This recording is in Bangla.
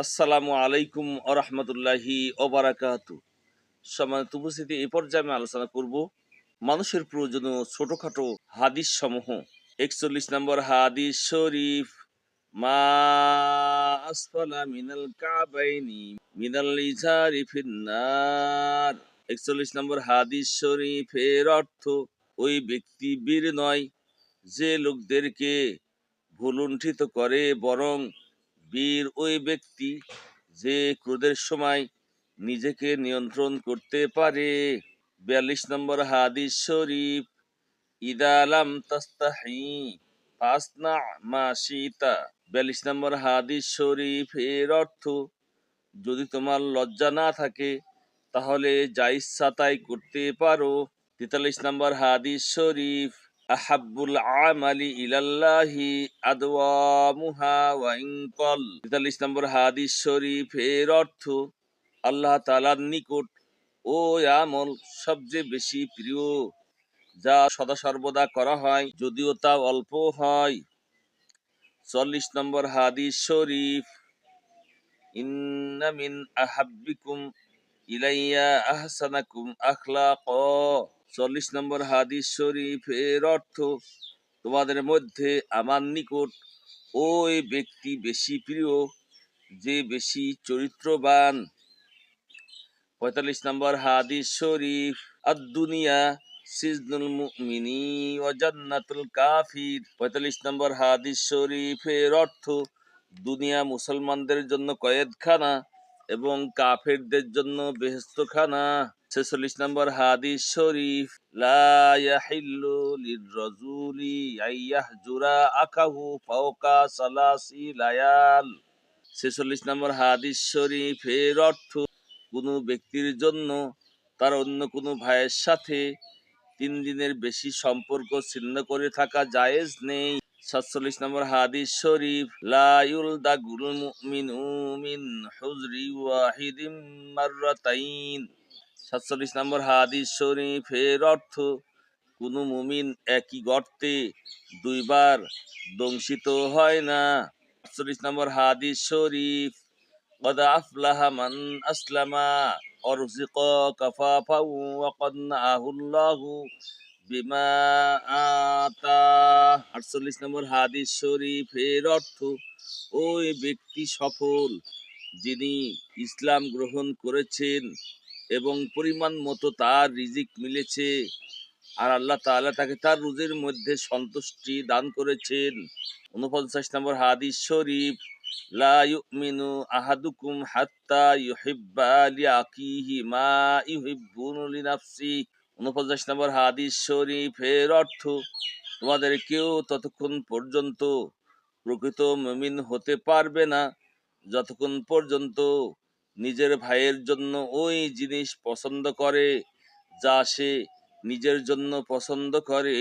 আসসালামু আলাইকুম আরহামতুল্লাহি ওবারাকাতু। সম্মানিত উপস্থিতি, এই পর্যায়ে আমি আলোচনা করব মানুষের প্রয়োজনীয় ছোটখাটো হাদিস সমূহ। ৪১ নম্বর হাদিস শরীফ, মা আসফালা মিনাল কাবাইনি মিনাল ইজারি ফিন্নার। ৪১ নম্বর হাদিস শরীফের অর্থ, ওই ব্যক্তি বীর নয় যে লোকদেরকে ভুলুণ্ঠিত করে, বরং বীর ওই ব্যক্তি যে ক্রোধের সময় নিজেকে নিয়ন্ত্রণ করতে পারে। ৪২ নম্বর হাদিস শরীফ, ইদা লাম তাস্তাহি ফাসনা মা শিতা। ৪২ নম্বর হাদিস শরীফ এর অর্থ, যদি তোমার লজ্জা না থাকে তাহলে যা ইচ্ছা তাই করতে পারো। ৪৩ নম্বর হাদিস শরীফ, আহাব্বুল আমালি ইলাল্লাহি আদওয়ামুহা ওয়া ইন ক্বাল। ৪৩ নম্বর হাদিস শরীফ এর অর্থ, আল্লাহ তাআলার নিকট ওই আমল সবচেয়ে বেশি প্রিয় যা সদা সর্বদা করা হয়, যদিও তা অল্প হয়। ৪০ নম্বর হাদিস শরীফ, ইন্না মিন আহাব্বিকুম ইলাইয়া আহসানাকুম আখলাকা। ৪০ নম্বর হাদিস শরীফ এর অর্থ, তোমাদের মধ্যে আমার নিকট ওই ব্যক্তি বেশি প্রিয় যে বেশি চরিত্রবান। ৪৫ নম্বর হাদিস শরীফ, আদ-দুনিয়া সিজনুল মুমিনি ওয়া জান্নাতুল কাফির। ৪৫ নম্বর হাদিস শরীফের অর্থ, দুনিয়া মুসলমানদের জন্য কয়েদখানা এবং কাফেরদের জন্য বেহেশতখানা। ৪৬ নম্বর হাদিস শরীফ, লা ইয়াহিল্লু লির-রাজুলি আইয়াহজুরা আকাহু ফাওকা সালাসি লায়াল। ৪৬ নম্বর হাদিস শরীফের অর্থ, কোনো ব্যক্তির জন্য তার অন্য কোনো ভাইয়ের সাথে ৩ দিনের বেশি সম্পর্ক ছিন্ন করে থাকা জায়েজ নেই। ৪৭ নম্বর হাদিস শরীফ, লা ইউলদাগুল মুমিনু মিন হুজরি ওয়াহিদিম মাররাতাইন। ৪৭ নম্বর হাদিস শরীফের অর্থ, কোনো মুমিন একই গর্তে দুইবার দংশিত হয় না। ৪৮ নম্বর হাদিস শরীফ, قد أفلح من أسلم ورزق كفافا وقنعه الله بما آتاه। ৪৮ নম্বর হাদিস শরীফের অর্থ, ওই ব্যক্তি সফল যিনি ইসলাম গ্রহণ করেছেন এবং পরিমাণ মতো তার রিজিক মিলেছে, আর আল্লাহ তাআলা তাকে তার রুজির মধ্যে সন্তুষ্টি দান করেছেন। ৪৯ নম্বর হাদিস শরীফ, লা ইউমিনু আহাদুকুম হাত্তা ইউহিব্বা লিআখিহি মা ইউহিব্বু লিনাফসি। ৪৯ নম্বর হাদিস শরীফের অর্থ, তোমাদের কেউ ততক্ষণ পর্যন্ত প্রকৃত মুমিন হতে পারবে না যতক্ষণ পর্যন্ত নিজের ভাইয়ের জন্য ওই জিনিস পছন্দ করে যা সে নিজের জন্য পছন্দ করে।